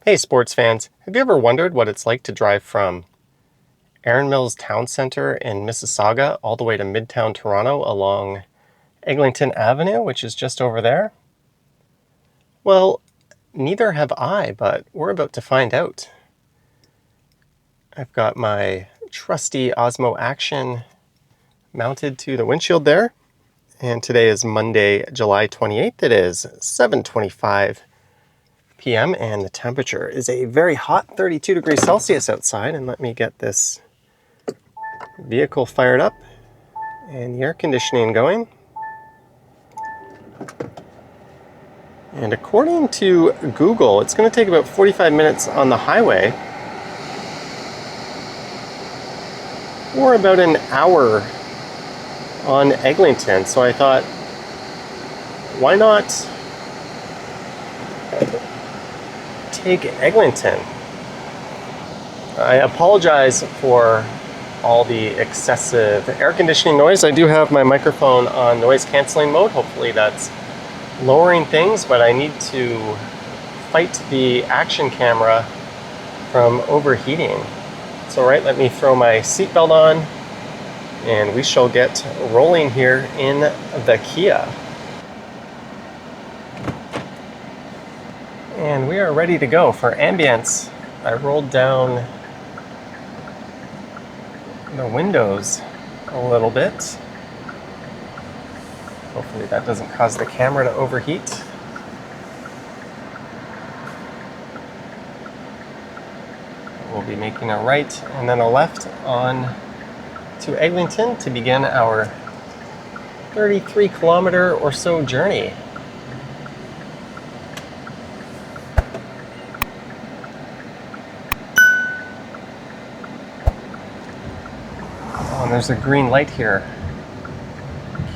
Hey sports fans, have you ever wondered what it's like to drive from Erin Mills Town Centre in Mississauga all the way to Midtown Toronto along Eglinton Avenue, which is just over there? Well, neither have I, but we're about to find out. I've got my trusty Osmo Action mounted to the windshield there, and today is Monday, July 28th. It is 7:25 p.m. and the temperature is a very hot 32 degrees Celsius outside. And let me get this vehicle fired up and the air conditioning going. And according to Google, it's going to take about 45 minutes on the highway or about an hour on Eglinton. So I thought, why not take Eglinton? I apologize for all the excessive air conditioning noise. I do have my microphone on noise canceling mode. Hopefully that's lowering things, but I need to fight the action camera from overheating. So let me throw my seatbelt on and we shall get rolling here in the Kia. And we are ready to go. For ambience, I rolled down the windows a little bit. Hopefully that doesn't cause the camera to overheat. We'll be making a right and then a left on to Eglinton to begin our 33 kilometer or so journey. There's a green light here.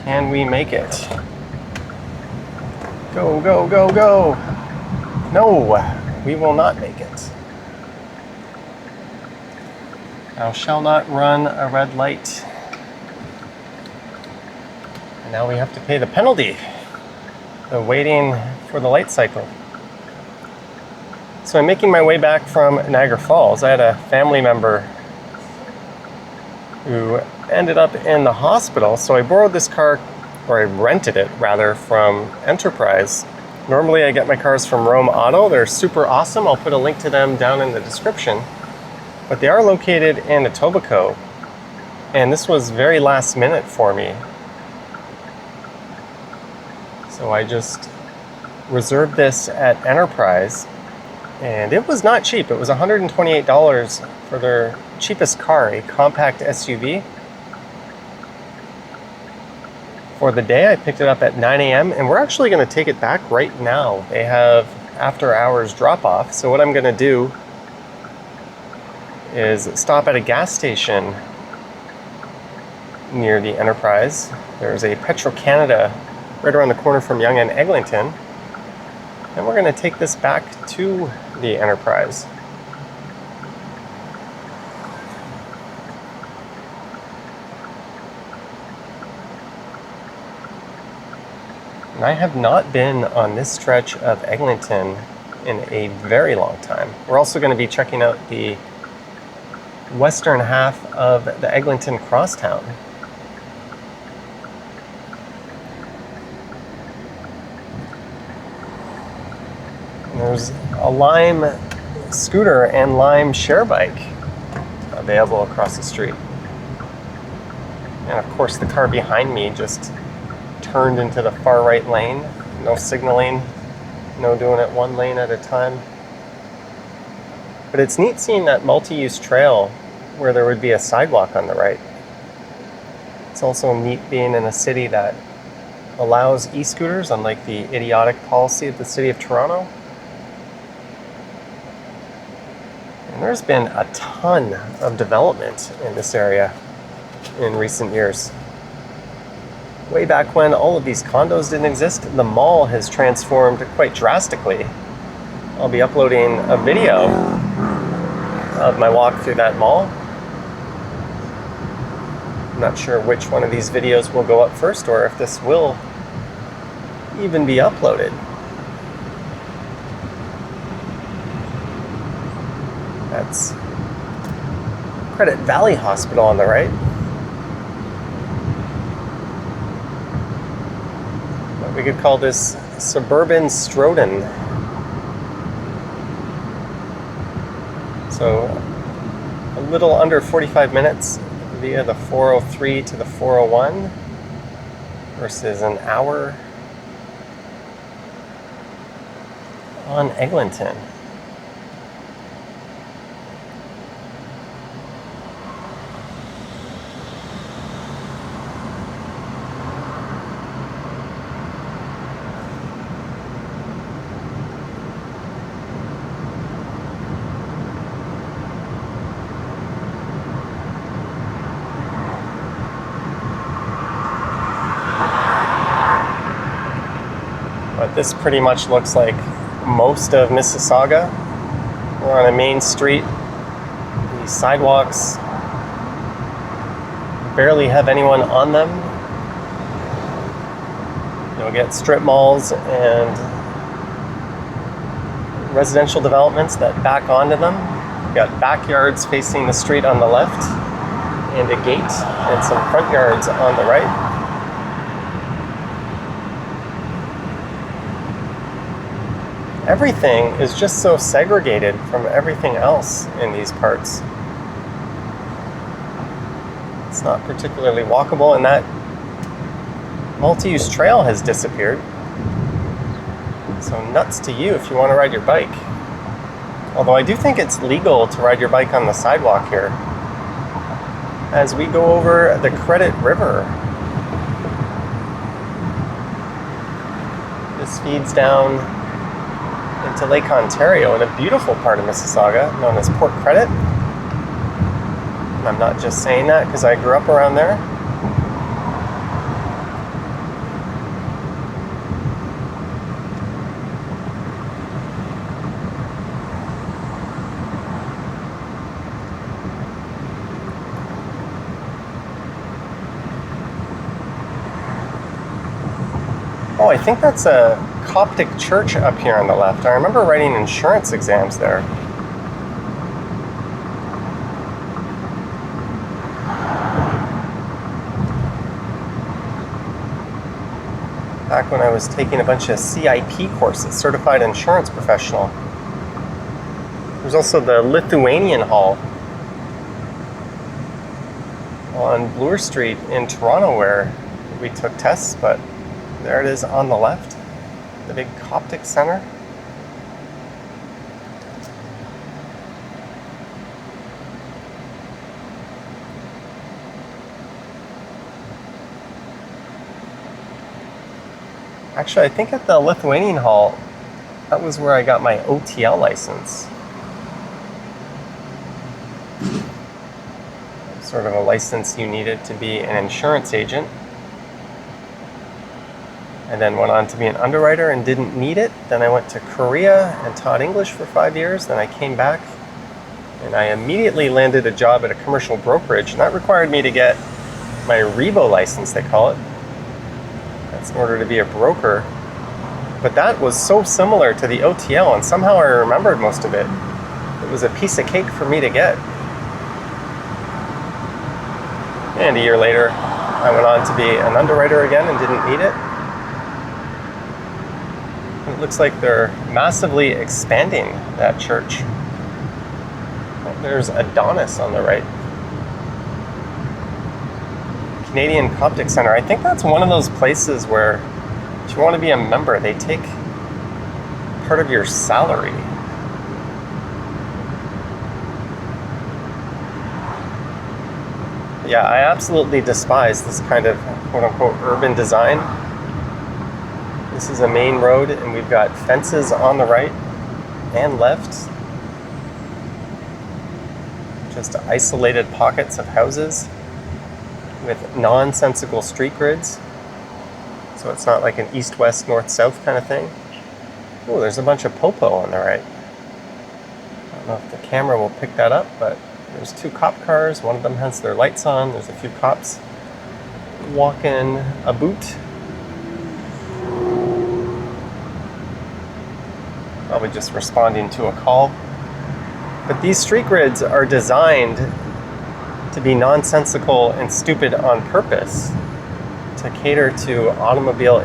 Can we make it? Go, go, go, go! No, we will not make it. Thou shalt not run a red light. And now we have to pay the penalty. The waiting for the light cycle. So I'm making my way back from Niagara Falls. I had a family member who ended up in the hospital, so I borrowed this car, or I rented it rather, from Enterprise. Normally I get my cars from Rome Auto. They're super awesome. I'll put a link to them down in the description. But they are located in Etobicoke, and this was very last minute for me. So I just reserved this at Enterprise, and it was not cheap. It was $128 for their cheapest car, a compact SUV. For the day, I picked it up at 9 a.m. and we're actually going to take it back right now. They have after hours drop off. So what I'm going to do is stop at a gas station near the Enterprise. There's a Petro-Canada right around the corner from Yonge and Eglinton. And we're going to take this back to the Enterprise. And I have not been on this stretch of Eglinton in a very long time. We're also going to be checking out the western half of the Eglinton Crosstown. And there's a Lime scooter and Lime share bike available across the street. And of course the car behind me just turned into the far right lane. No signaling, no doing it one lane at a time. But it's neat seeing that multi-use trail where there would be a sidewalk on the right. It's also neat being in a city that allows e-scooters, unlike the idiotic policy of the city of Toronto. And there's been a ton of development in this area in recent years. Way back when all of these condos didn't exist, the mall has transformed quite drastically. I'll be uploading a video of my walk through that mall. I'm not sure which one of these videos will go up first or if this will even be uploaded. That's Credit Valley Hospital on the right. But we could call this Suburban Stroden. So a little under 45 minutes via the 403 to the 401 versus an hour on Eglinton. But this pretty much looks like most of Mississauga. We're on a main street. The sidewalks barely have anyone on them. You'll get strip malls and residential developments that back onto them. You've got backyards facing the street on the left, and a gate, and some front yards on the right. Everything is just so segregated from everything else in these parts. It's not particularly walkable, and that multi-use trail has disappeared. So nuts to you if you want to ride your bike. Although I do think it's legal to ride your bike on the sidewalk here. As we go over the Credit River. This feeds down into Lake Ontario in a beautiful part of Mississauga known as Port Credit. And I'm not just saying that because I grew up around there. Oh, I think that's a Coptic church up here on the left. I remember writing insurance exams there. Back when I was taking a bunch of CIP courses, Certified Insurance Professional. There's also the Lithuanian Hall on Bloor Street in Toronto where we took tests, but there it is on the left. The big Coptic Center. Actually, I think at the Lithuanian Hall, that was where I got my OTL license. Sort of a license you needed to be an insurance agent. And then went on to be an underwriter and didn't need it. Then I went to Korea and taught English for 5 years. Then I came back and I immediately landed a job at a commercial brokerage. And that required me to get my Rebo license, they call it. That's in order to be a broker. But that was so similar to the OTL, and somehow I remembered most of it. It was a piece of cake for me to get. And a year later, I went on to be an underwriter again and didn't need it. It looks like they're massively expanding that church. There's Adonis on the right. Canadian Coptic Center. I think that's one of those places where if you want to be a member, they take part of your salary. Yeah, I absolutely despise this kind of quote-unquote urban design. This is a main road, and we've got fences on the right and left. Just isolated pockets of houses with nonsensical street grids. So it's not like an east-west, north-south kind of thing. Oh, there's a bunch of popo on the right. I don't know if the camera will pick that up, but there's 2 cop cars. One of them has their lights on. There's a few cops walking a boot. Probably just responding to a call. But these street grids are designed to be nonsensical and stupid on purpose to cater to automobile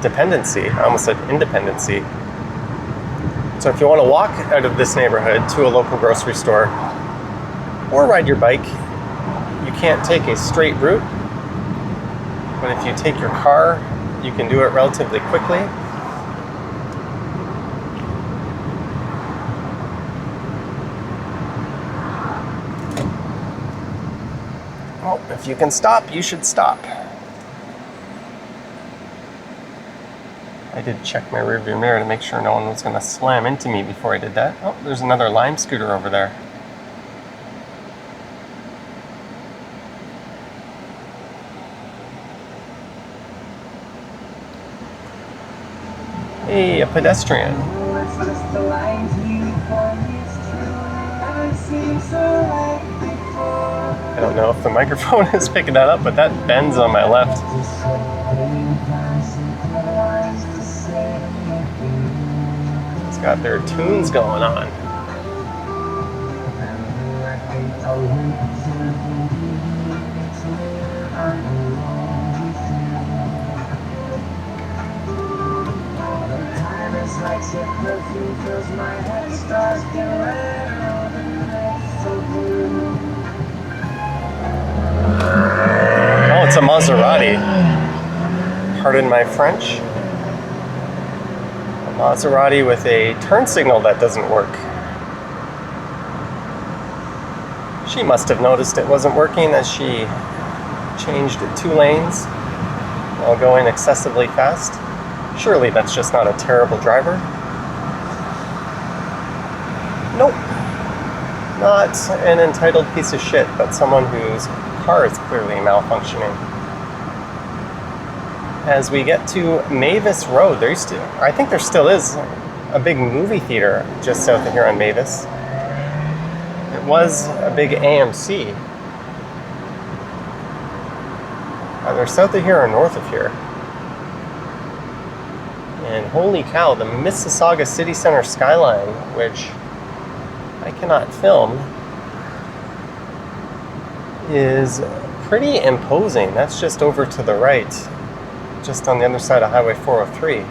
dependency. I almost said independency. So if you want to walk out of this neighborhood to a local grocery store or ride your bike, you can't take a straight route. But if you take your car, you can do it relatively quickly. Well, if you can stop, you should stop. I did check my rearview mirror to make sure no one was going to slam into me before I did that. Oh, there's another Lime scooter over there. Hey, a pedestrian. I don't know if the microphone is picking that up, but that bends on my left. It's got their tunes going on. Oh, it's a Maserati. Pardon my French. A Maserati with a turn signal that doesn't work. She must have noticed it wasn't working as she changed 2 lanes while going excessively fast. Surely that's just not a terrible driver. Nope. Not an entitled piece of shit, but someone whose car is clearly malfunctioning. As we get to Mavis Road, I think there still is a big movie theater just south of here on Mavis. It was a big AMC. Either south of here or north of here. And holy cow, the Mississauga City Center skyline, which I cannot film, is pretty imposing. That's just over to the right, just on the other side of Highway 403. If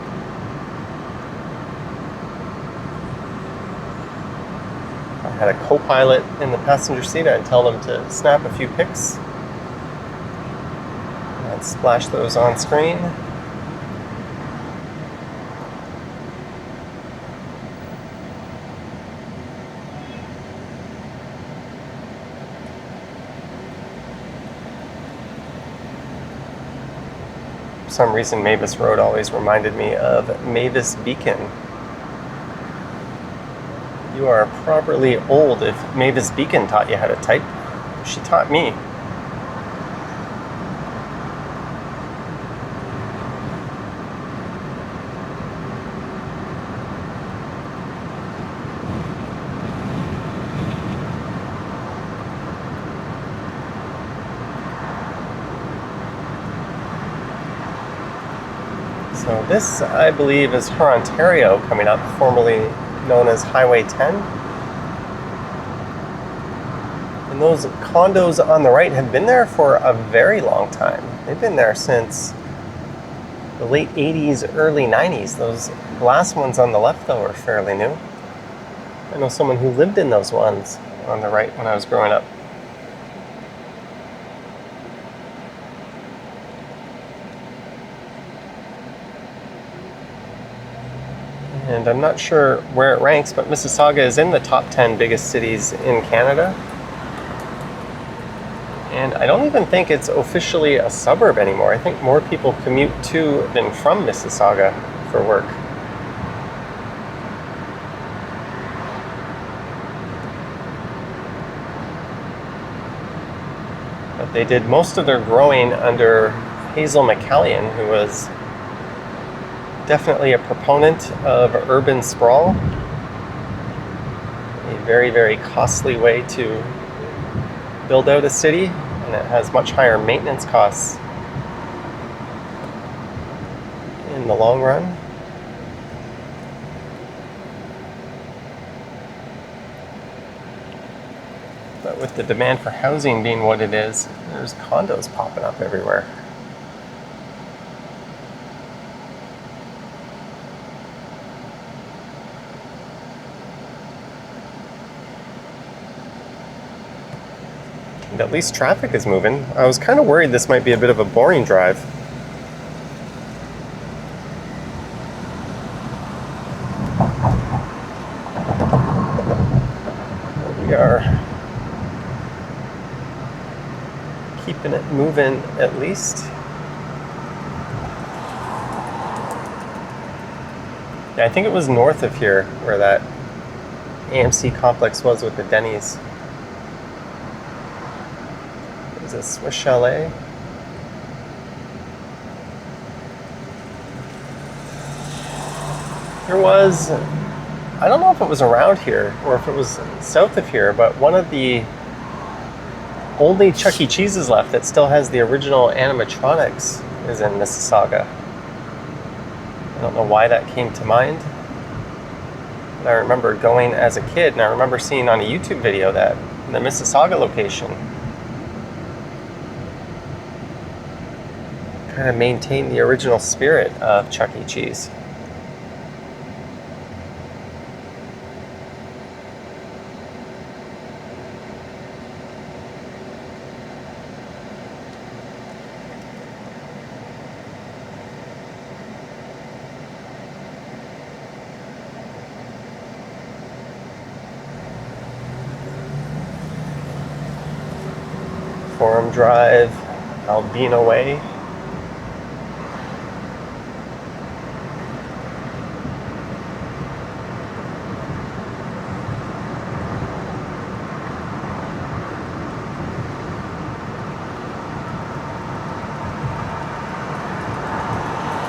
I had a co-pilot in the passenger seat, I'd tell them to snap a few pics. I'd splash those on screen. For some reason, Mavis Road always reminded me of Mavis Beacon. You are properly old if Mavis Beacon taught you how to type. She taught me. So this, I believe, is her Ontario coming up, formerly known as Highway 10. And those condos on the right have been there for a very long time. They've been there since the late 80s, early 90s. Those last ones on the left, though, are fairly new. I know someone who lived in those ones on the right when I was growing up. And I'm not sure where it ranks, but Mississauga is in the top 10 biggest cities in Canada. And I don't even think it's officially a suburb anymore. I think more people commute to than from Mississauga for work. But they did most of their growing under Hazel McCallion, who was definitely a proponent of urban sprawl. A very, very costly way to build out a city, and it has much higher maintenance costs in the long run. But with the demand for housing being what it is, there's condos popping up everywhere. And at least traffic is moving. I was kind of worried this might be a bit of a boring drive. We are keeping it moving at least. Yeah, I think it was north of here where that AMC complex was with the Denny's. Is it Swiss Chalet? There was, I don't know if it was around here or if it was south of here, but one of the only Chuck E. Cheese's left that still has the original animatronics is in Mississauga. I don't know why that came to mind. But I remember going as a kid, and I remember seeing on a YouTube video that in the Mississauga location kind of maintained the original spirit of Chuck E. Cheese. Forum Drive, Albina Way.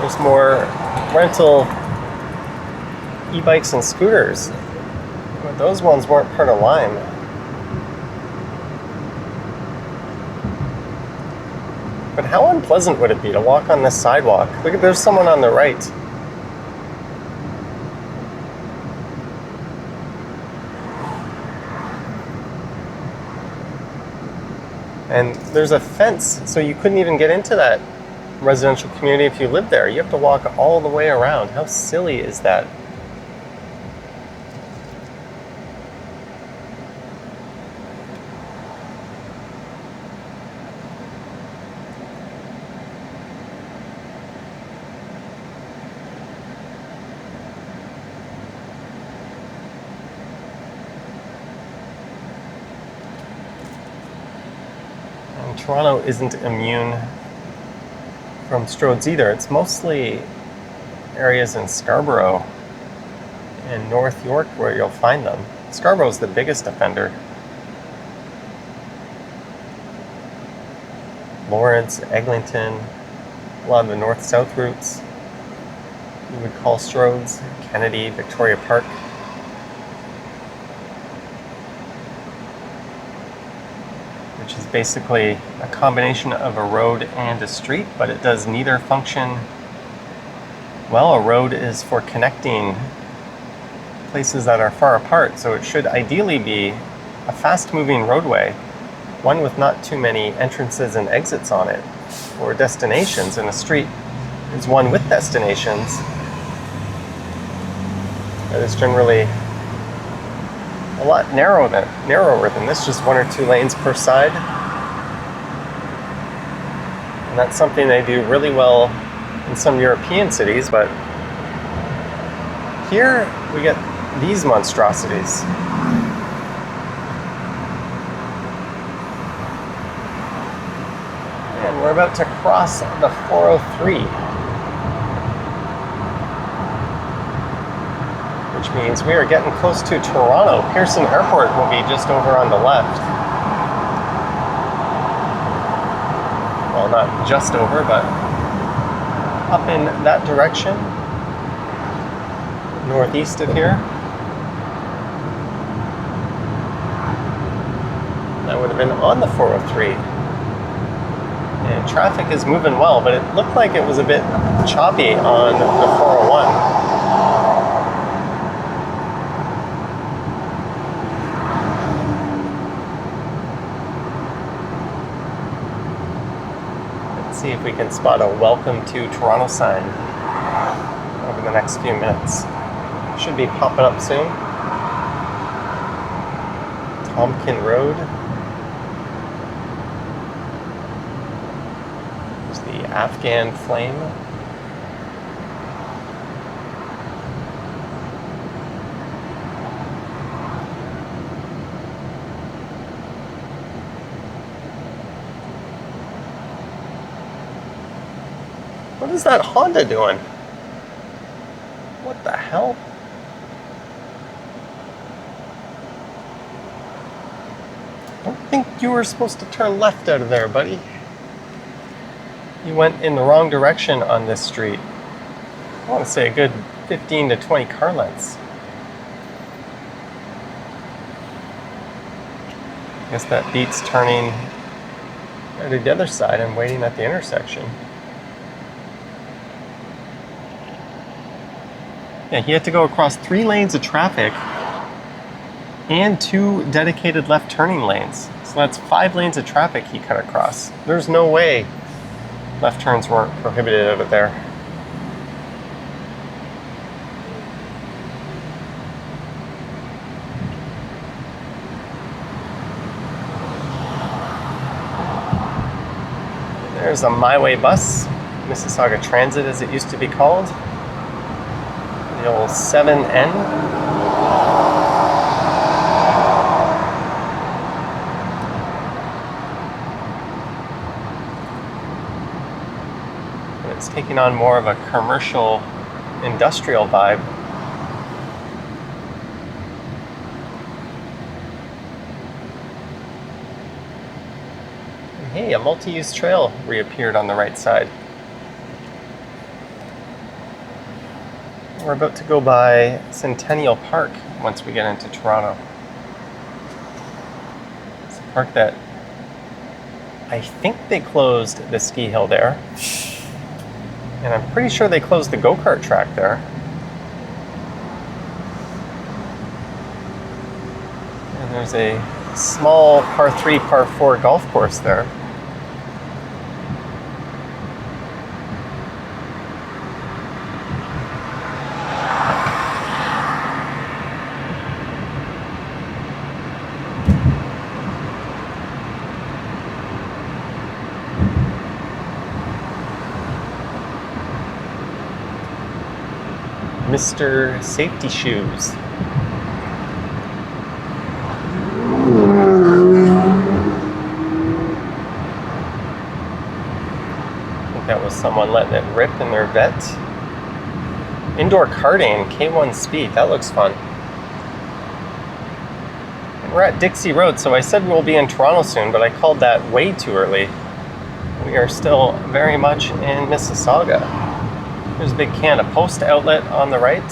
There's more rental e-bikes and scooters, but those ones weren't part of Lime. But how unpleasant would it be to walk on this sidewalk? Look, there's someone on the right. And there's a fence, so you couldn't even get into that residential community if you lived there. You have to walk all the way around. How silly is that? And Toronto isn't immune from stroads either. It's mostly areas in Scarborough and North York where you'll find them. Scarborough's the biggest offender. Lawrence, Eglinton, a lot of the north-south routes you would call stroads. Kennedy, Victoria Park. Which is basically a combination of a road and a street, but it does neither function well. A road is for connecting places that are far apart, so it should ideally be a fast-moving roadway, one with not too many entrances and exits on it, or destinations, and a street is one with destinations that is generally a lot narrower than this, just one or two lanes per side. And that's something they do really well in some European cities, but here we get these monstrosities. And we're about to cross the 403. Which means we are getting close to Toronto. Pearson Airport will be just over on the left. Well, not just over, but up in that direction, northeast of here. That would have been on the 403. And traffic is moving well, but it looked like it was a bit choppy on the 401. See if we can spot a welcome to Toronto sign over the next few minutes. Should be popping up soon. Tompkin Road. There's the Afghan flame. What is that Honda doing? What the hell? I don't think you were supposed to turn left out of there, buddy. You went in the wrong direction on this street. I want to say a good 15 to 20 car lengths. I guess that beats turning out to the other side and waiting at the intersection. Yeah, he had to go across 3 lanes of traffic and 2 dedicated left turning lanes. So that's 5 lanes of traffic he cut across. There's no way left turns weren't prohibited out of there. There's a My Way bus, Mississauga Transit as it used to be called. The old 7N. And it's taking on more of a commercial, industrial vibe. And hey, a multi-use trail reappeared on the right side. We're about to go by Centennial Park once we get into Toronto. It's a park that I think they closed the ski hill there. And I'm pretty sure they closed the go-kart track there. And there's a small par 3, par 4 golf course there. Mr. Safety Shoes. I think that was someone letting it rip in their vet. Indoor karting, K1 speed, that looks fun. And we're at Dixie Road, so I said we'll be in Toronto soon, but I called that way too early. We are still very much in Mississauga. There's a big Canada Post outlet on the right.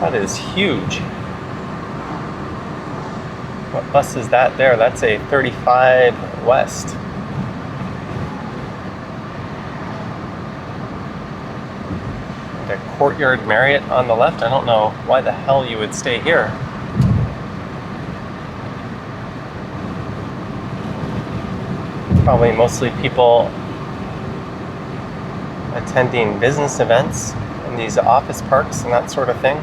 That is huge. What bus is that there? That's a 35 West. The Courtyard Marriott on the left. I don't know why the hell you would stay here. Probably mostly people attending business events in these office parks and that sort of thing.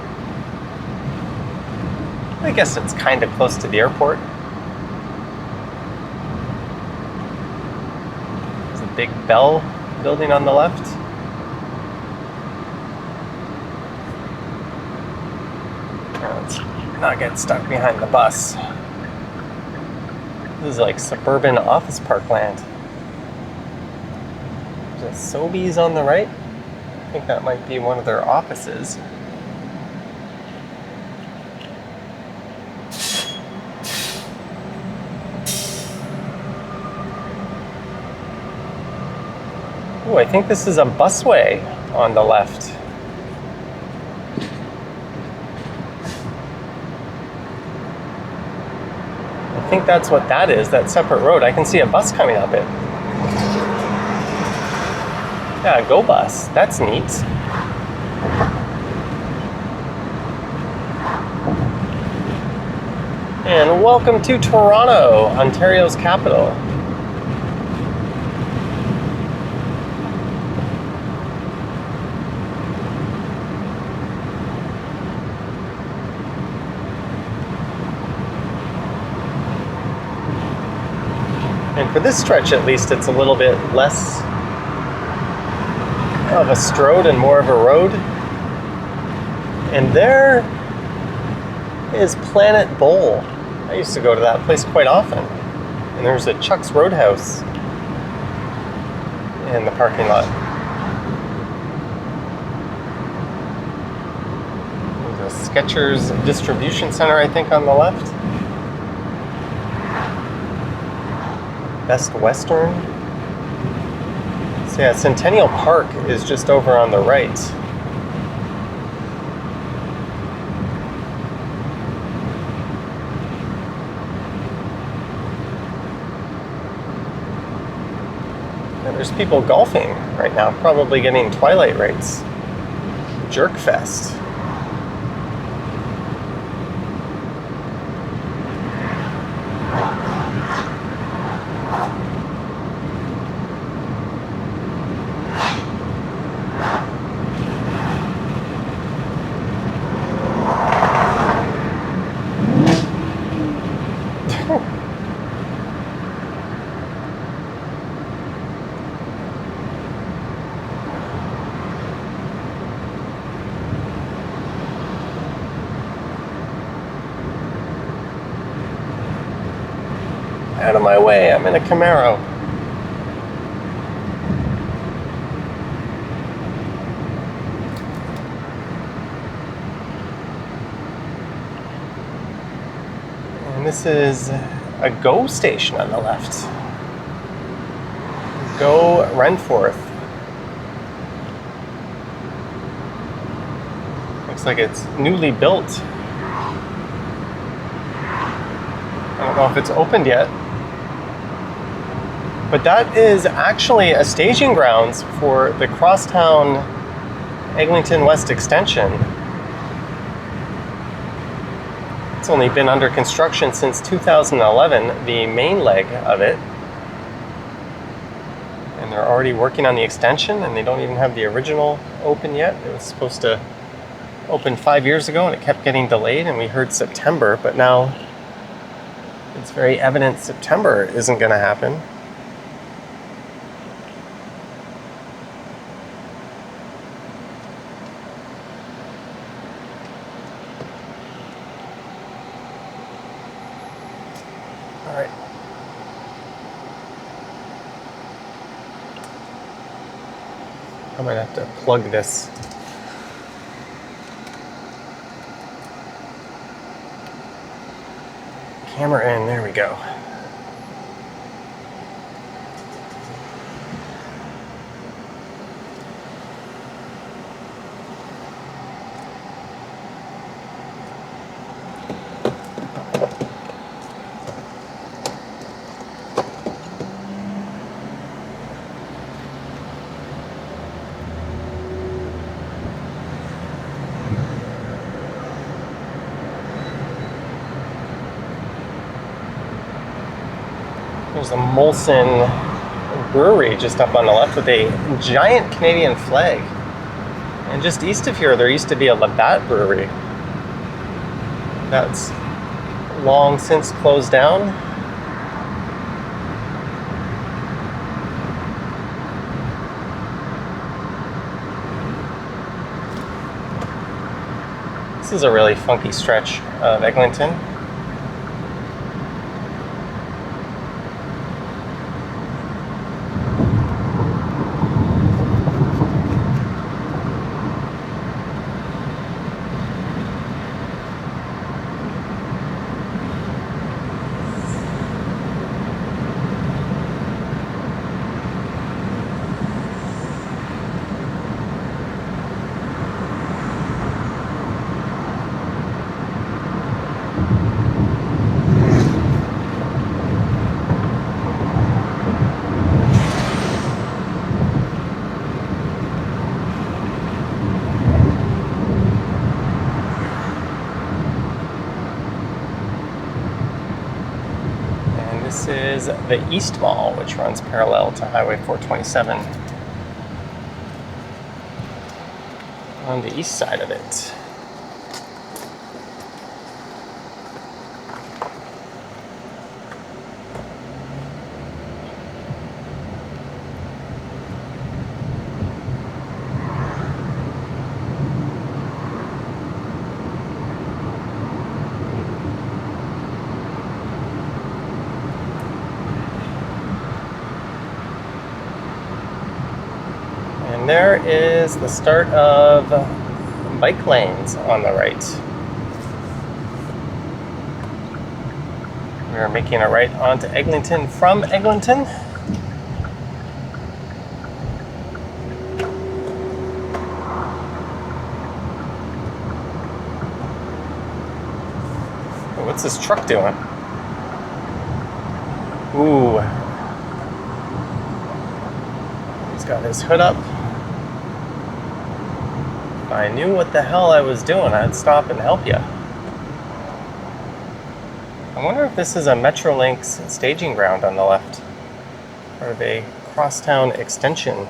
I guess it's kind of close to the airport. There's a big Bell building on the left. Let's not get stuck behind the bus. This is like suburban office park land. There's a Sobeys on the right. I think that might be one of their offices. Oh, I think this is a busway on the left. I think that's what that is, that separate road. I can see a bus coming up it. Yeah, Go Bus. That's neat. And welcome to Toronto, Ontario's capital. And for this stretch at least, it's a little bit less of a strode and more of a road. And there is Planet Bowl. I used to go to that place quite often. And there's a Chuck's Roadhouse in the parking lot. There's a Skechers distribution center, I think, on the left. Best Western. So yeah, Centennial Park is just over on the right. And there's people golfing right now, probably getting twilight rates. Jerk Fest. Out of my way, I'm in a Camaro. And this is a GO station on the left. GO Renforth. Looks like it's newly built. I don't know if it's opened yet. But that is actually a staging grounds for the Crosstown Eglinton West Extension. It's only been under construction since 2011, the main leg of it. And they're already working on the extension, and they don't even have the original open yet. It was supposed to open 5 years ago, and it kept getting delayed, and we heard September, but now it's very evident September isn't going to happen. All right. I might have to plug this. Camera in, there we go. There's a Molson brewery just up on the left with a giant Canadian flag. And just east of here, there used to be a Labatt brewery. That's long since closed down. This is a really funky stretch of Eglinton. is the East Mall, which runs parallel to Highway 427 on the east side of it. And there is the start of bike lanes on the right. We are making a right onto Eglinton from Eglinton. What's this truck doing? Ooh. He's got his hood up. If I knew what the hell I was doing, I'd stop and help you. I wonder if this is a Metrolinx staging ground on the left, or the Crosstown extension.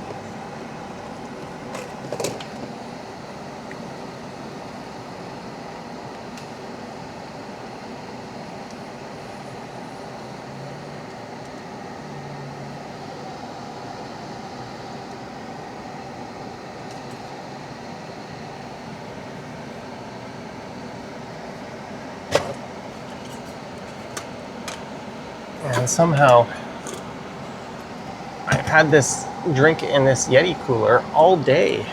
And somehow I've had this drink in this Yeti cooler all day.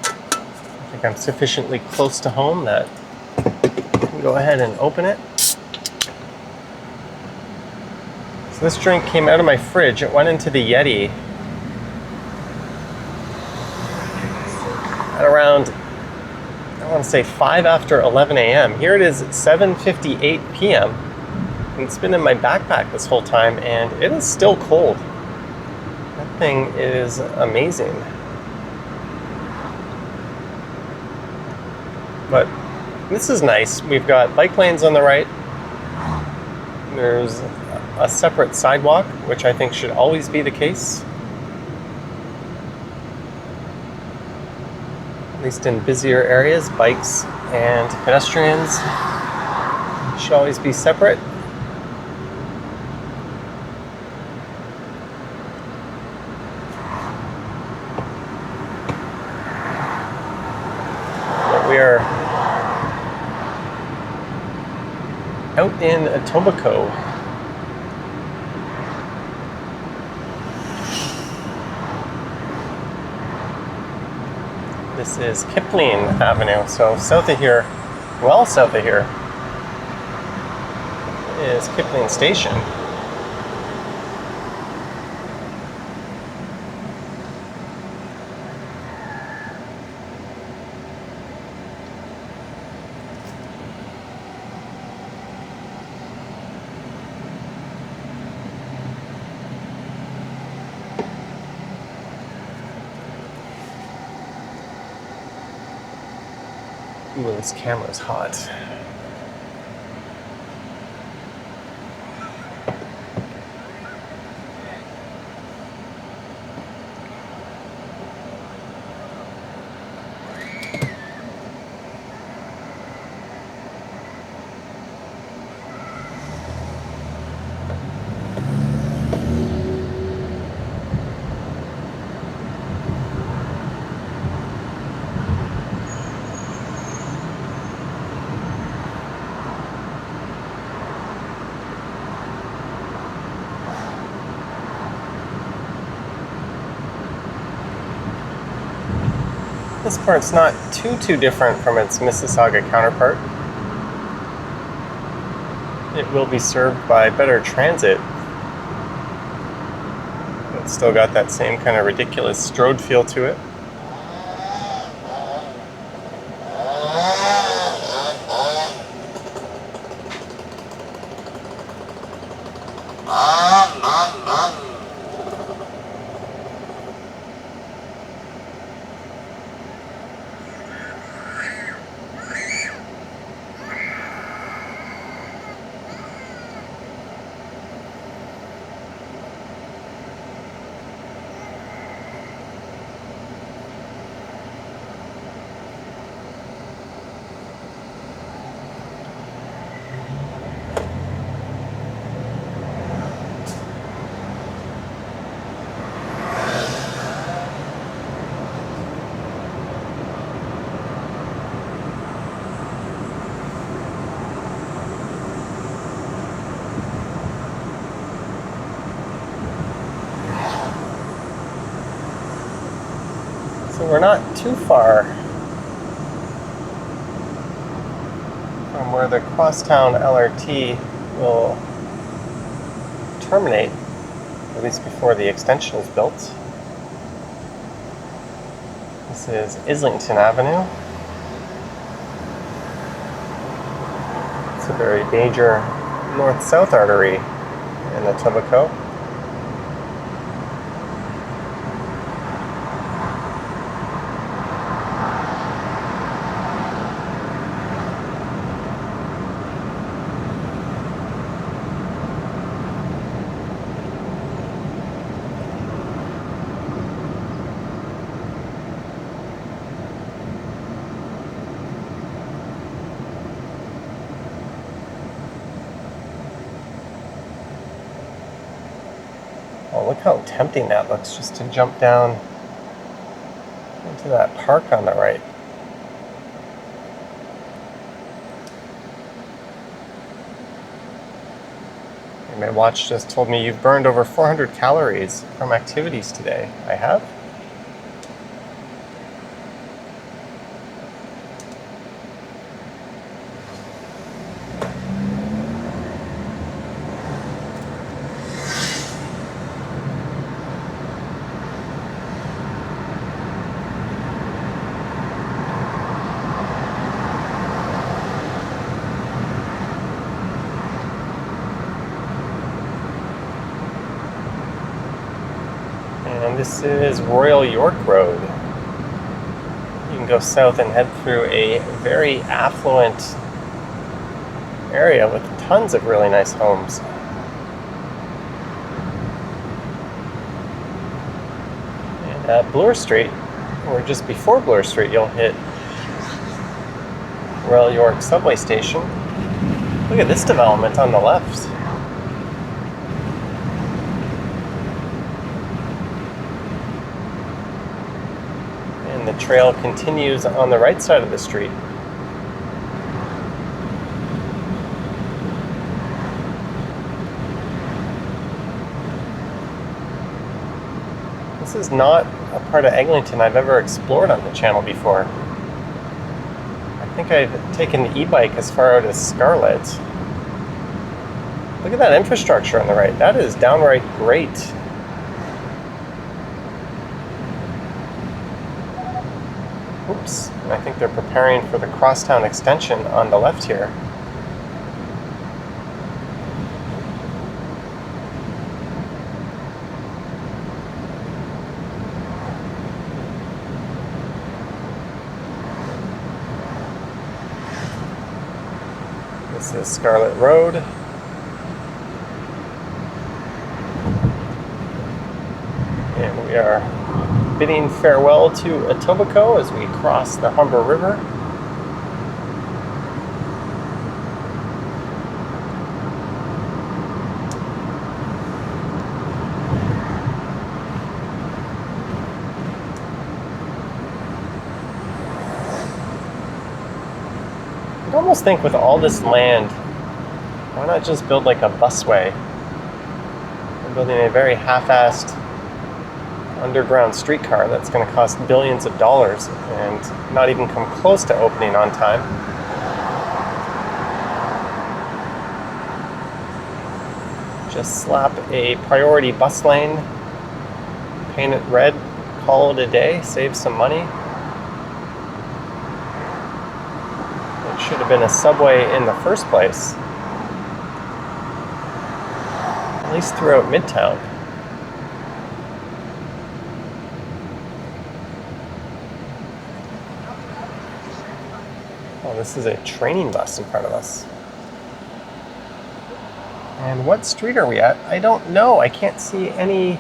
I think I'm sufficiently close to home that I can go ahead and open it. So this drink came out of my fridge. It went into the Yeti at around, I want to say 5 after 11 a.m. Here it is at 7:58 p.m. It's been in my backpack this whole time, and it is still cold. That thing is amazing. But this is nice. We've got bike lanes on the right. There's a separate sidewalk, which I think should always be the case. At least in busier areas, bikes and pedestrians should always be separate. We are out in Etobicoke. This is Eglinton Avenue, so south of here, well south of here, is Eglinton Station. Ooh, this camera's hot. This part's not too different from its Mississauga counterpart. It will be served by better transit. It's still got that same kind of ridiculous strode feel to it. So we're not too far from where the Crosstown LRT will terminate, at least before the extension is built. This is Eglinton Avenue. It's a very major north-south artery in Etobicoke. Oh, look how tempting that looks, just to jump down into that park on the right. And my watch just told me you've burned over 400 calories from activities today. I have? And this is Royal York Road. You can go south and head through a very affluent area with tons of really nice homes. And at Bloor Street, or just before Bloor Street, you'll hit Royal York subway station. Look at this development on the left. And the trail continues on the right side of the street. This is not a part of Eglinton I've ever explored on the channel before. I think I've taken the e-bike as far out as Scarlet. Look at that infrastructure on the right. That is downright great. Oops, and I think they're preparing for the Crosstown extension on the left here. This is Scarlet Road. And we are bidding farewell to Etobicoke as we cross the Humber River. I'd almost think with all this land, why not just build like a busway? We're building a very half-assed underground streetcar that's going to cost billions of dollars and not even come close to opening on time. Just slap a priority bus lane, paint it red, call it a day, save some money. It should have been a subway in the first place, at least throughout Midtown. Oh, this is a training bus in front of us. And what street are we at? I don't know. I can't see any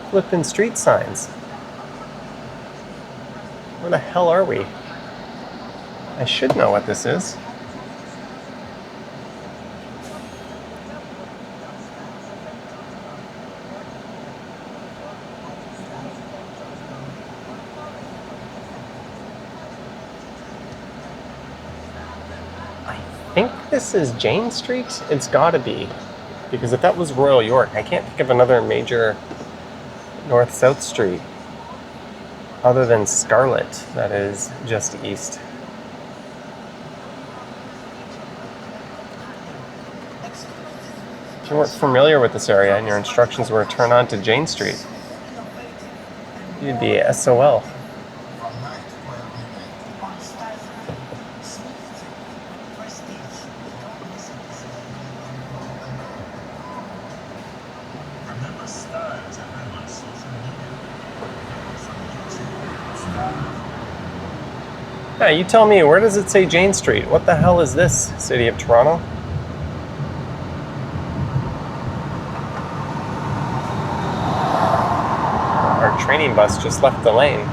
flippin' street signs. Where the hell are we? I should know what this is. I think this is Jane Street. It's gotta be, because if that was Royal York, I can't think of another major north-south street other than Scarlet, that is just east. If you weren't familiar with this area and your instructions were to turn on to Jane Street, you'd be SOL. Yeah, you tell me, where does it say Jane Street? What the hell is this, City of Toronto? Our training bus just left the lane.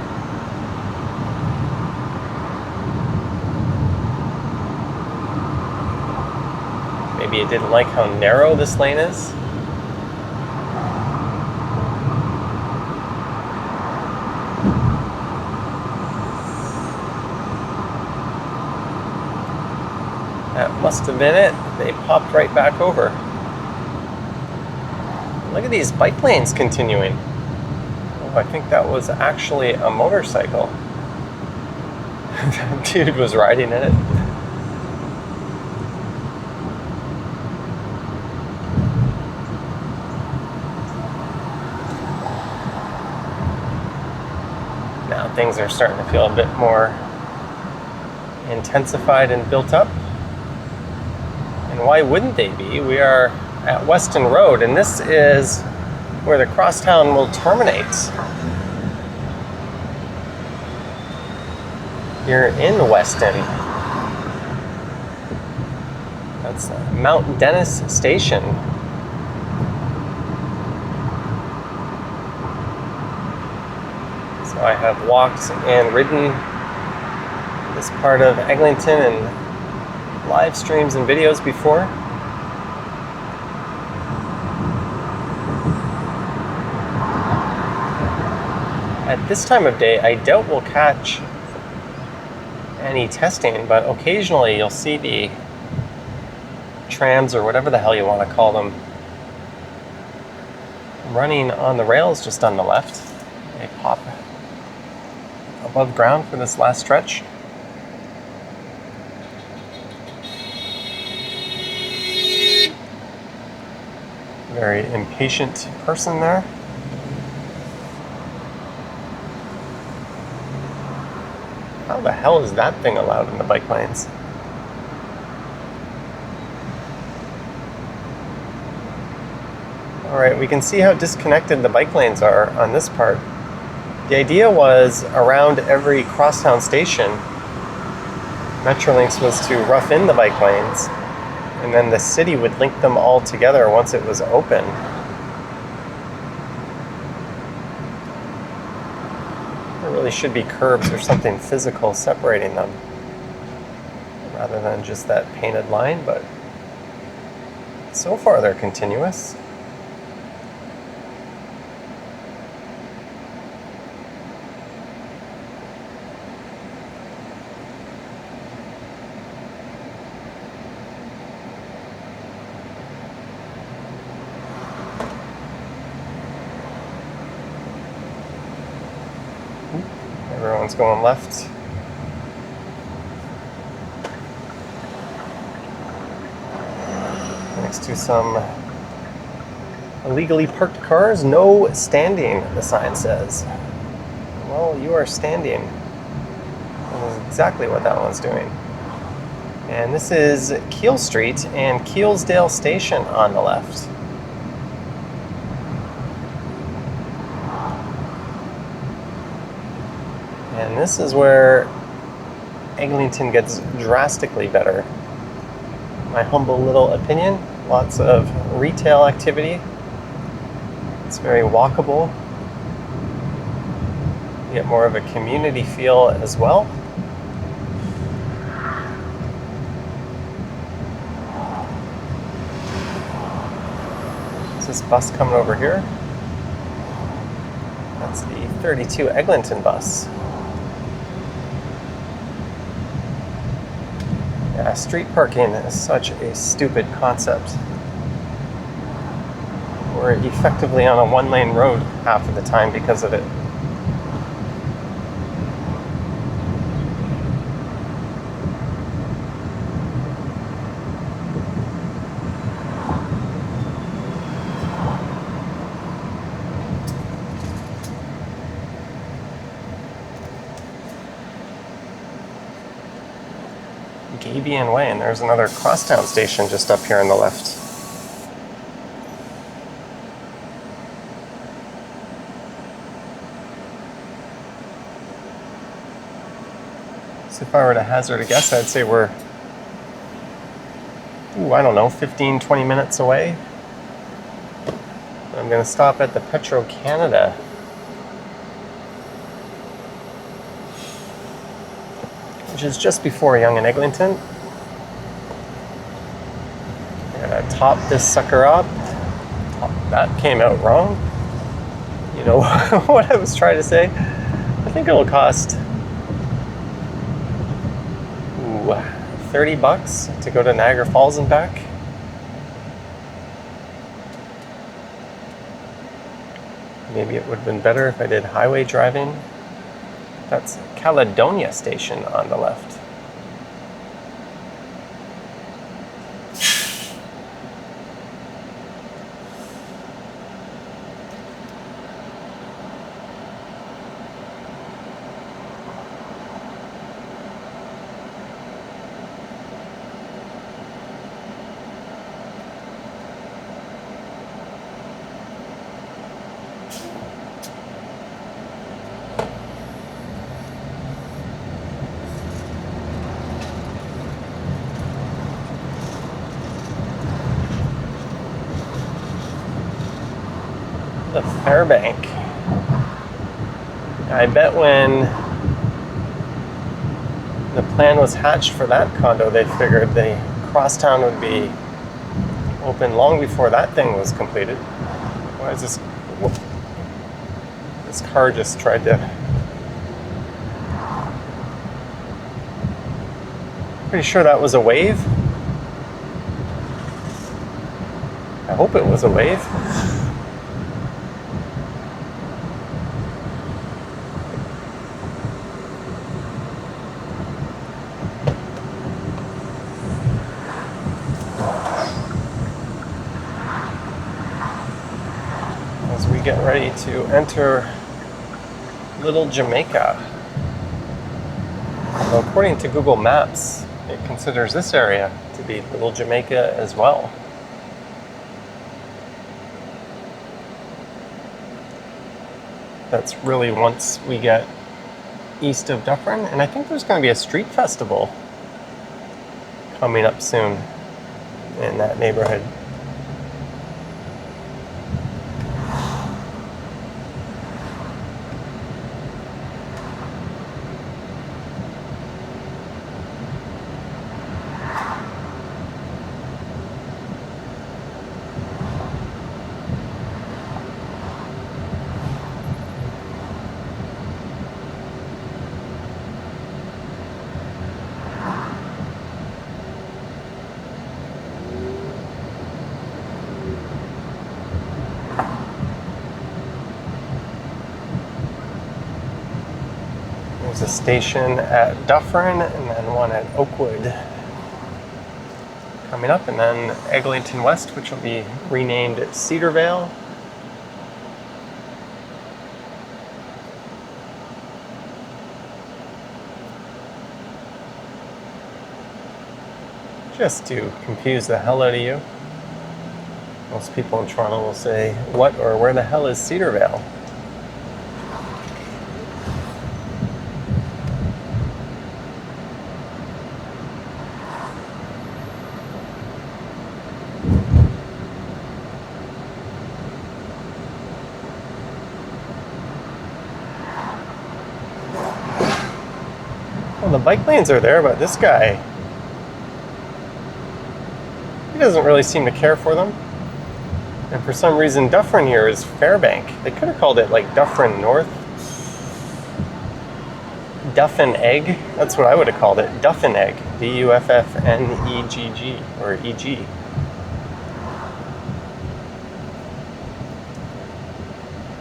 Maybe it didn't like how narrow this lane is. That must have been it. They popped right back over. Look at these bike lanes continuing. Oh, I think that was actually a motorcycle. That dude was riding in it. Now things are starting to feel a bit more intensified and built up. And why wouldn't they be? We are at Weston Road, and this is where the crosstown will terminate. Here in Weston. That's Mount Dennis Station. So I have walked and ridden this part of Eglinton and live streams and videos before. At this time of day, I doubt we'll catch any testing, but occasionally you'll see the trams, or whatever the hell you want to call them, running on the rails just on the left. They pop above ground for this last stretch. Very impatient person there. How the hell is that thing allowed in the bike lanes? Alright, we can see how disconnected the bike lanes are on this part. The idea was, around every crosstown station, Metrolinx was to rough in the bike lanes, and then the city would link them all together once it was open. There really should be curbs or something physical separating them, rather than just that painted line, but so far they're continuous. Everyone's going left. Next to some illegally parked cars. No standing, the sign says. Well, you are standing. That is exactly what that one's doing. And this is Keele Street and Keelsdale Station on the left. And this is where Eglinton gets drastically better. My humble little opinion. Lots of retail activity. It's very walkable. You get more of a community feel as well. Is this bus coming over here? That's the 32 Eglinton bus. Yeah, street parking is such a stupid concept. We're effectively on a one-lane road half of the time because of it. Gabion Way, and there's another crosstown station just up here on the left. So if I were to hazard a guess, I'd say we're, I don't know, 15, 20 minutes away. I'm going to stop at the Petro-Canada. Which is just before Yonge and Eglinton. I'm going to top this sucker up. That came out wrong. You know what I was trying to say? I think it'll cost $30 to go to Niagara Falls and back. Maybe it would have been better if I did highway driving. That's Caledonia Station on the left. The Fairbank. I bet when the plan was hatched for that condo, they figured the crosstown would be open long before that thing was completed. Why is this? This car just tried to. Pretty sure that was a wave. I hope it was a wave. Get ready to enter Little Jamaica. Well, according to Google Maps, it considers this area to be Little Jamaica as well. That's really once we get east of Dufferin, and I think there's going to be a street festival coming up soon in that neighborhood. There's a station at Dufferin and then one at Oakwood coming up, and then Eglinton West, which will be renamed Cedarvale. Just to confuse the hell out of you. Most people in Toronto will say, what or where the hell is Cedarvale? Well, the bike lanes are there, but this guy, he doesn't really seem to care for them. And for some reason, Dufferin here is Fairbank. They could have called it like Dufferin North. Duffin Egg. That's what I would have called it. Duffin Egg. D-U-F-F-N-E-G-G or E-G.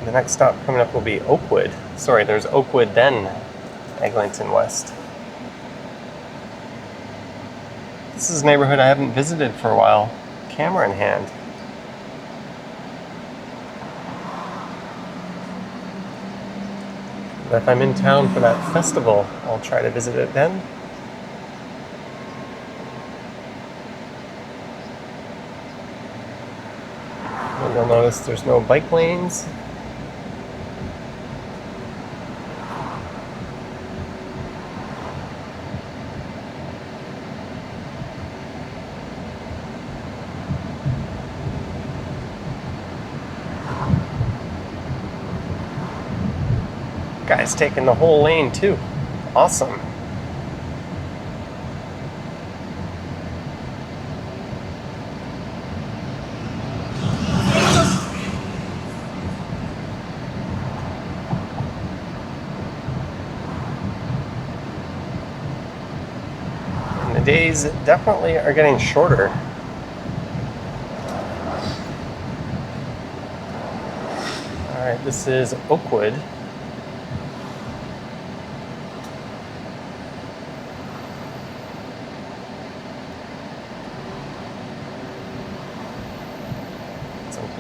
The next stop coming up will be Oakwood. Sorry, there's Oakwood, then Eglinton West. This is a neighborhood I haven't visited for a while. Camera in hand. But if I'm in town for that festival, I'll try to visit it then. You'll notice there's no bike lanes. Guy's taking the whole lane too. Awesome. And the days definitely are getting shorter. Alright, this is Oakwood.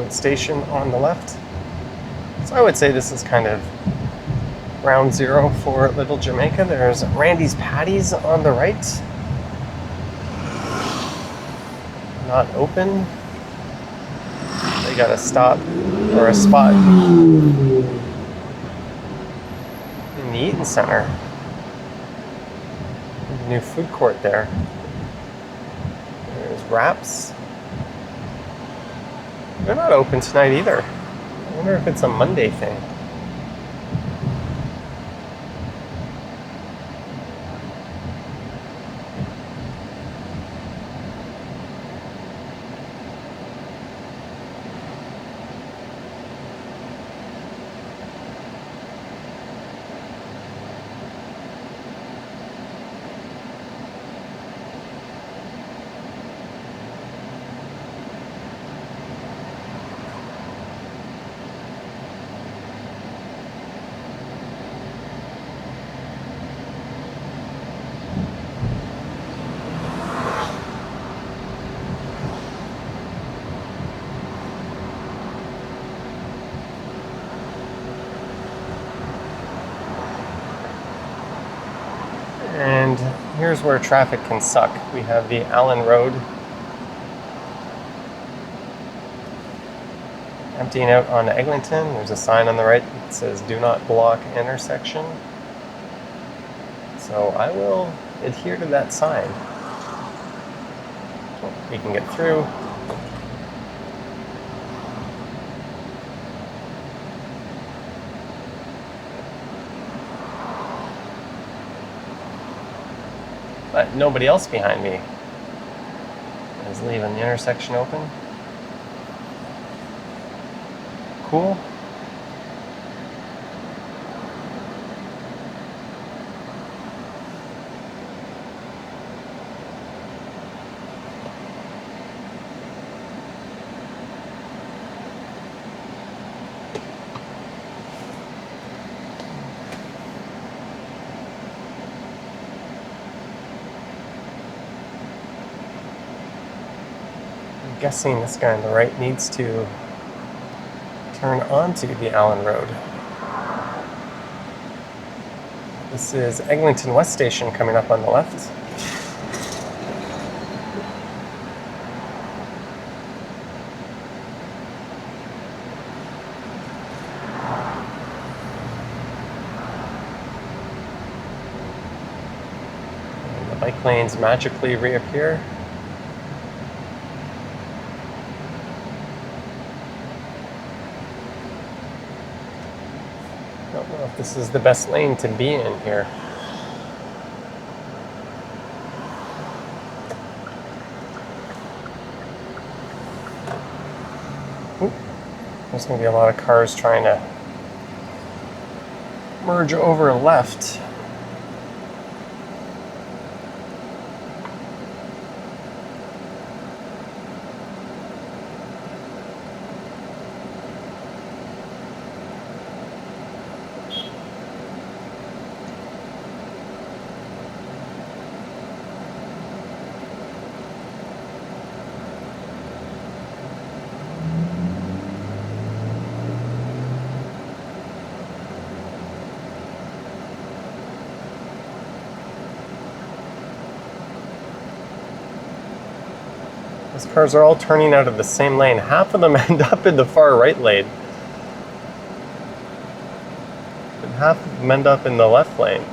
Station on the left. So I would say this is kind of ground zero for Little Jamaica. There's Randy's Patties on the right. Not open. They got a stop or a spot in the Eaton Center. New food court there. There's Wraps. They're not open tonight either. I wonder if it's a Monday thing. And here's where traffic can suck. We have the Allen Road emptying out onto Eglinton. There's a sign on the right that says "Do not block intersection." So I will adhere to that sign. We can get through. But nobody else behind me is leaving the intersection open. Cool. I'm guessing this guy on the right needs to turn onto the Allen Road. This is Eglinton West Station coming up on the left. And the bike lanes magically reappear. I don't know if this is the best lane to be in here. Oop. There's going to be a lot of cars trying to merge over left. These cars are all turning out of the same lane. Half of them end up in the far right lane. And half of them end up in the left lane.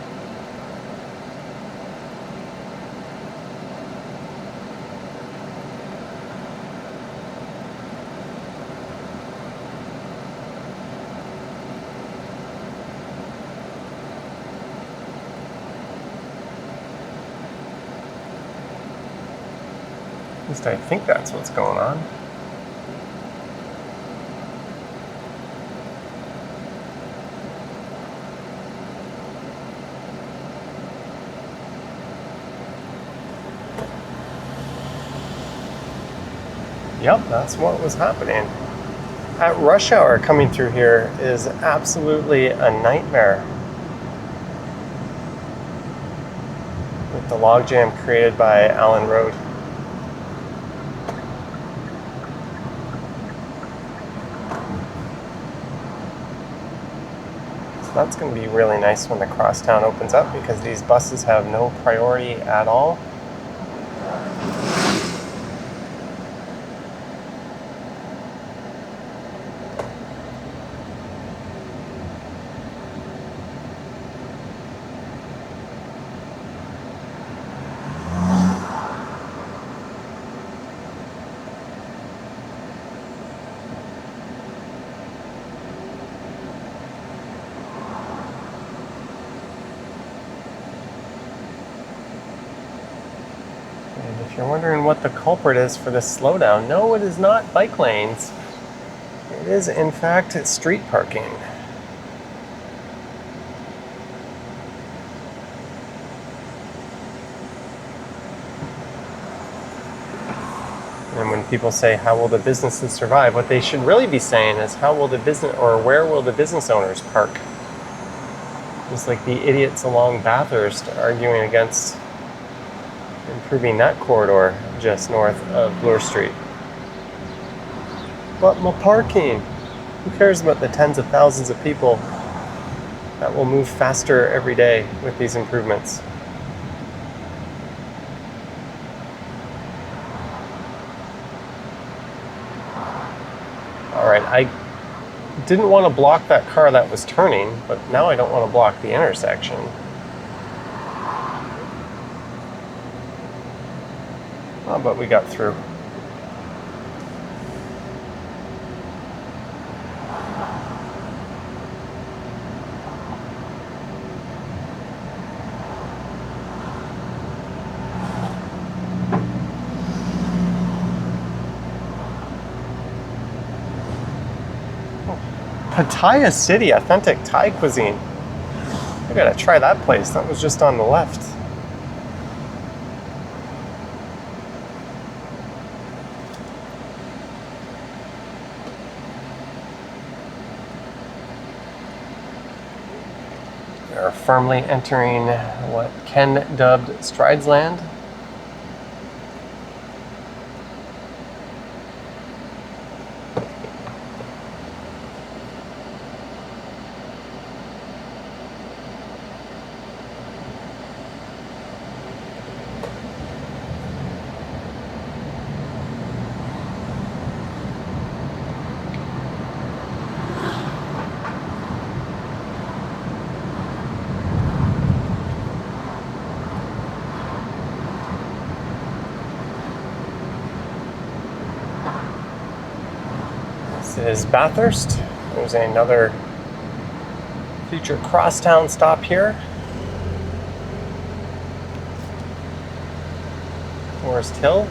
At least I think that's what's going on. Yep, that's what was happening. At rush hour, coming through here is absolutely a nightmare. With the logjam created by Allen Road. That's going to be really nice when the Crosstown opens up because these buses have no priority at all. If you're wondering what the culprit is for this slowdown, no, it is not bike lanes. It is, in fact, street parking. And when people say, how will the businesses survive? What they should really be saying is, how will the business, or where will the business owners park? Just like the idiots along Bathurst arguing against improving that corridor just north of Bloor Street. But my parking. Who cares about the tens of thousands of people that will move faster every day with these improvements? All right, I didn't want to block that car that was turning, but now I don't want to block the intersection. Oh, but we got through. Pattaya City, authentic Thai cuisine. I gotta try that place. That was just on the left. We are firmly entering what Ken dubbed Strides Land. This is Bathurst. There's another future crosstown stop here. Forest Hill.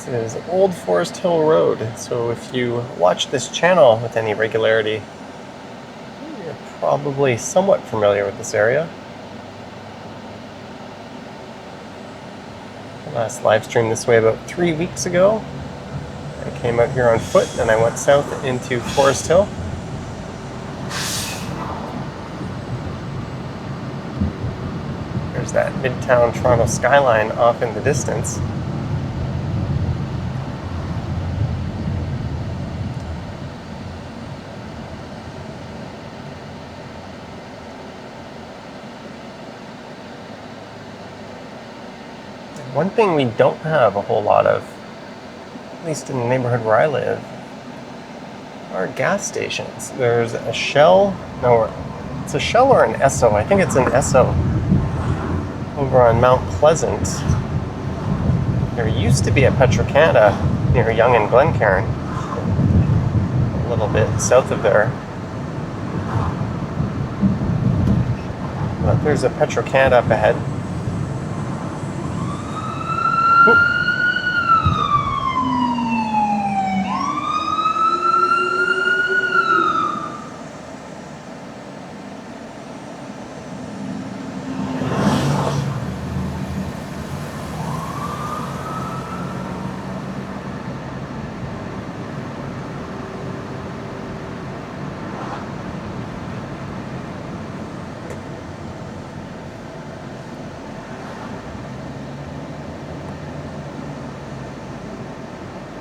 This is Old Forest Hill Road, so if you watch this channel with any regularity, you're probably somewhat familiar with this area. I last live streamed this way about 3 weeks ago. I came out here on foot and I went south into Forest Hill. There's that Midtown Toronto skyline off in the distance. One thing we don't have a whole lot of, at least in the neighborhood where I live, are gas stations. There's a Shell, no, it's a Shell or an Esso. I think it's an Esso over on Mount Pleasant. There used to be a Petro-Canada near Yonge and Glencairn, a little bit south of there. But there's a Petro-Canada up ahead.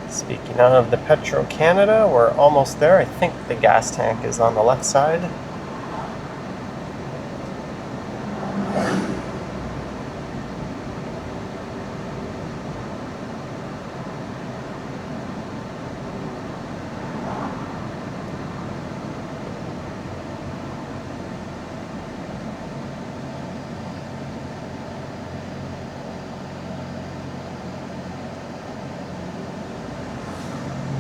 Speaking of the Petro-Canada, we're almost there. I think the gas tank is on the left side.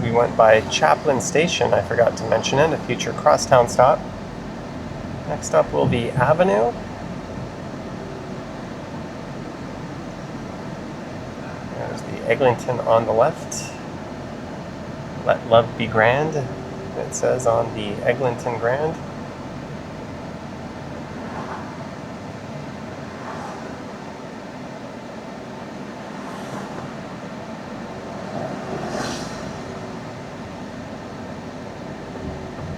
We went by Chaplin Station, I forgot to mention it, a future crosstown stop. Next up will be Avenue. There's the Eglinton on the left. Let love be grand, it says on the Eglinton Grand.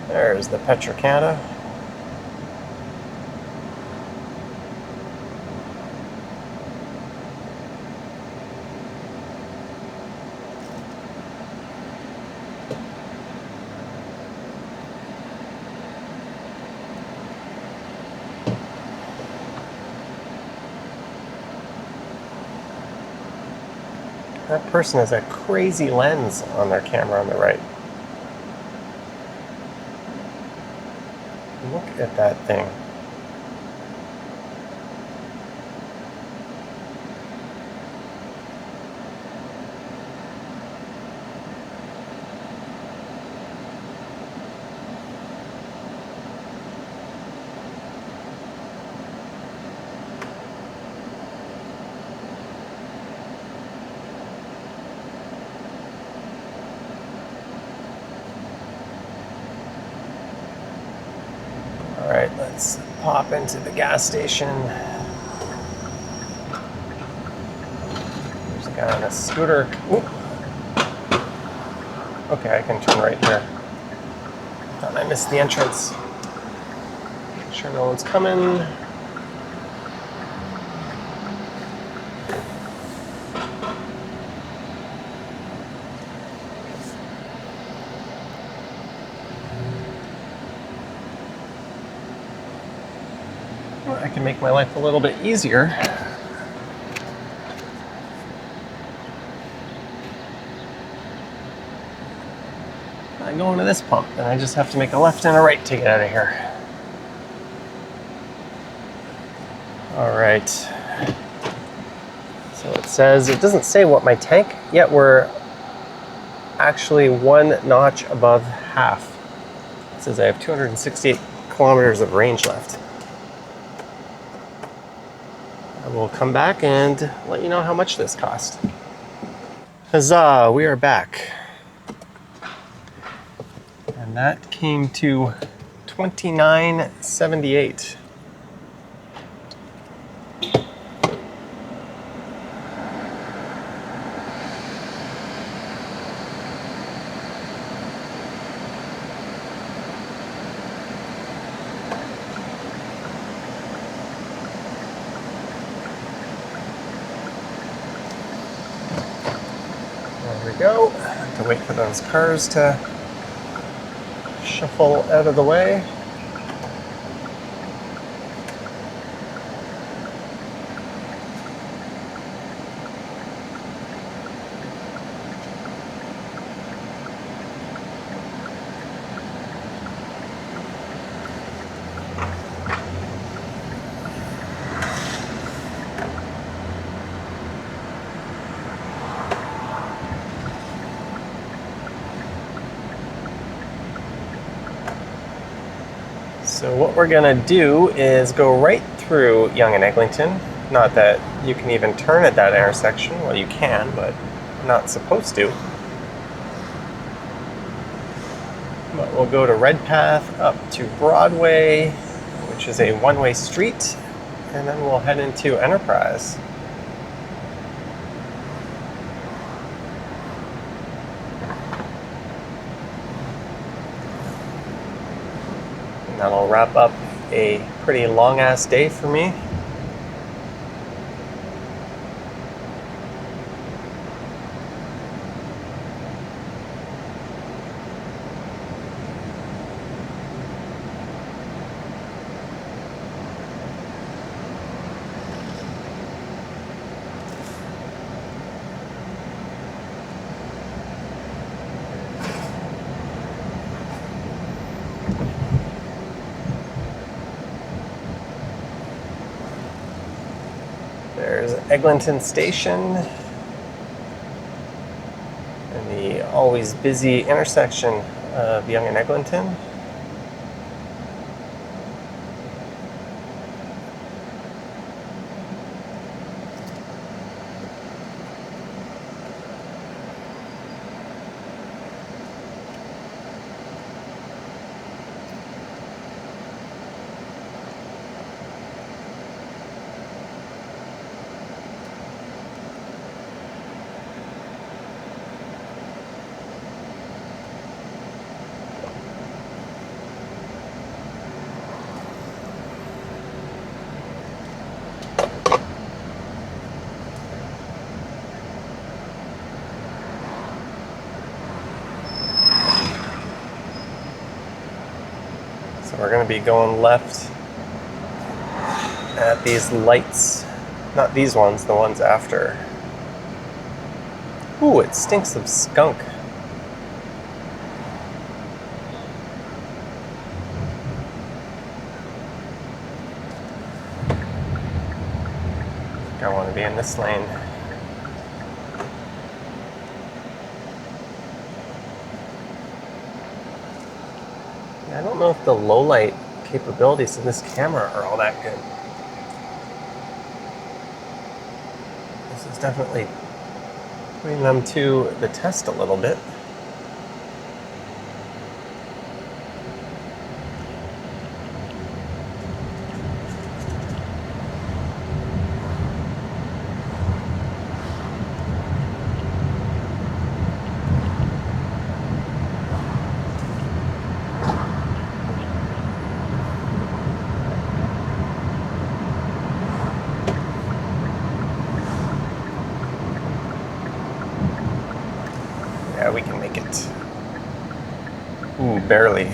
There's the Petro-Canada. That person has a crazy lens on their camera on the right. Look at that thing. All right, let's pop into the gas station. There's a guy on a scooter. Ooh. Okay, I can turn right here. Thought I missed the entrance. Make sure no one's coming. I can make my life a little bit easier. I go into this pump, and I just have to make a left and a right to get out of here. All right. So it says, it doesn't say what my tank, yet we're actually one notch above half. It says I have 268 kilometers of range left. I will come back and let you know how much this cost. Huzzah, we are back. And that came to $29.78. There we go. Have to wait for those cars to shuffle out of the way. So what we're gonna do is go right through Yonge and Eglinton. Not that you can even turn at that intersection. Well, you can, but not supposed to. But we'll go to Redpath up to Broadway, which is a one-way street, and then we'll head into Enterprise. And that'll wrap up a pretty long-ass day for me. There's Eglinton Station and the always busy intersection of Yonge and Eglinton. So we're going to be going left at these lights. Not these ones, the ones after. Ooh, it stinks of skunk. I want to be in this lane. I don't know if the low light capabilities of this camera are all that good. This is definitely putting them to the test a little bit. Yeah, we can make it. Ooh, barely.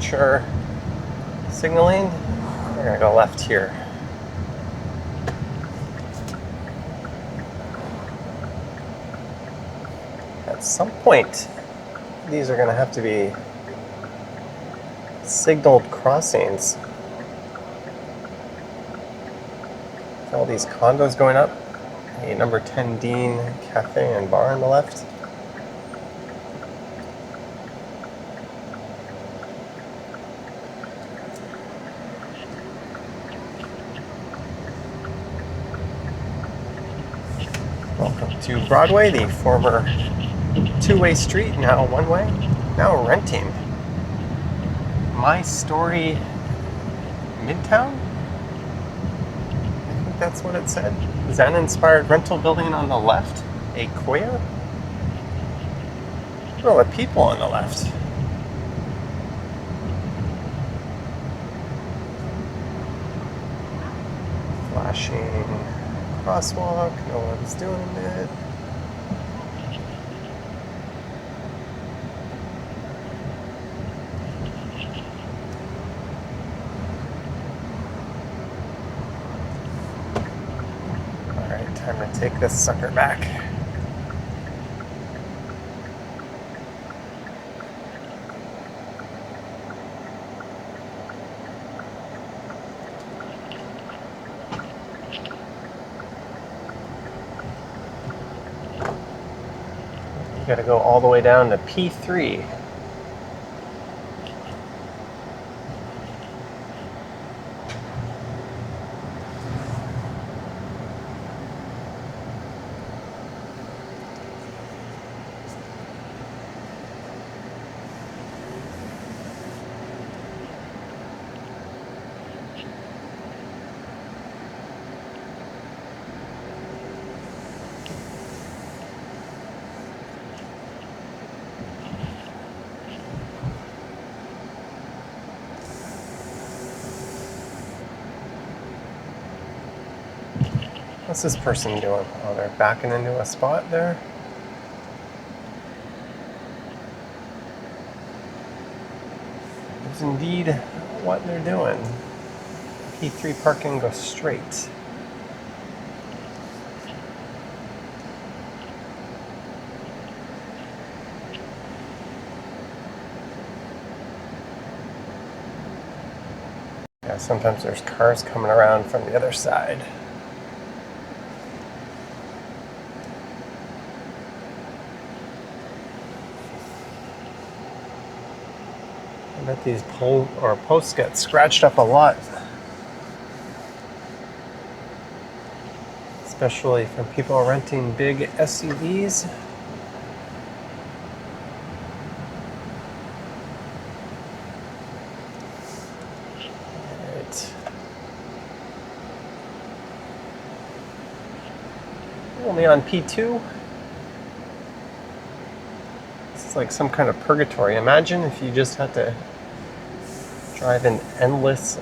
mature signaling. We're gonna go left here. At some point, these are gonna have to be signaled crossings. All these condos going up. A number 10 Dean Cafe and Bar on the left. Welcome to Broadway, the former two-way street, now one-way, now renting. My Story Midtown? I think that's what it said. Zen-inspired rental building on the left. A queer? Well, the people on the left. Flashing crosswalk, no one's doing it. Alright, time to take this sucker back. Got to go all the way down to P3. What's this person doing? Oh, they're backing into a spot there. That's indeed what they're doing. P3 parking goes straight. Yeah, sometimes there's cars coming around from the other side. I bet these posts get scratched up a lot. Especially from people renting big SUVs. Alright. Only on P2. It's like some kind of purgatory. Imagine if you just had to drive an endless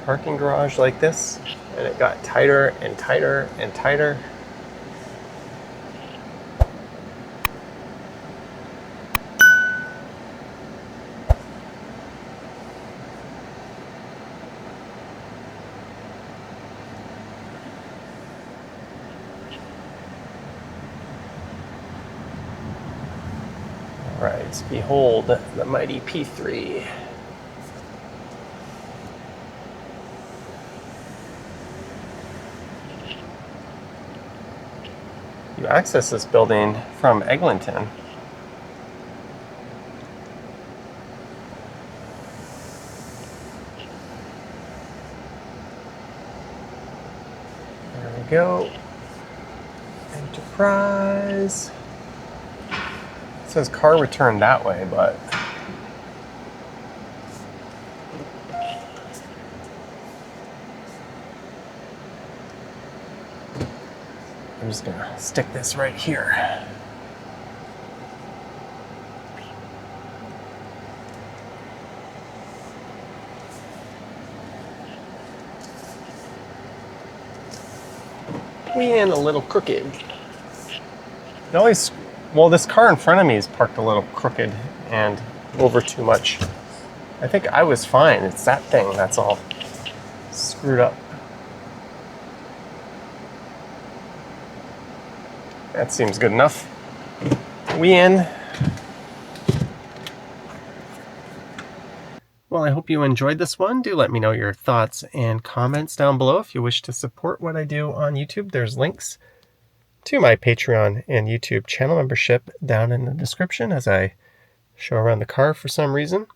parking garage like this, and it got tighter and tighter and tighter. Right, behold the mighty P3. You access this building from Eglinton. There we go. Enterprise. It says car return that way, but I'm just gonna stick this right here. We in a little crooked. It always Well, this car in front of me is parked a little crooked and over too much. I think I was fine. It's that thing that's all screwed up. That seems good enough. We in. Well, I hope you enjoyed this one. Do let me know your thoughts and comments down below. If you wish to support what I do on YouTube, there's links to my Patreon and YouTube channel membership down in the description as I show around the car for some reason.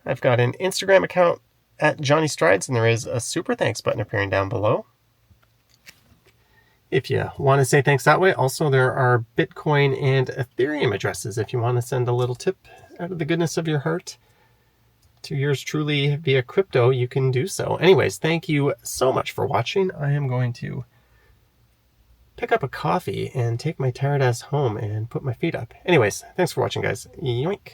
I've got an Instagram account at Johnny Strides, and there is a super thanks button appearing down below if you want to say thanks that way. Also, there are Bitcoin and Ethereum addresses if you want to send a little tip out of the goodness of your heart to yours truly via crypto. You can do so. Anyways, thank you so much for watching. I am going to pick up a coffee and take my tired ass home and put my feet up. Anyways, thanks for watching, guys. Yoink.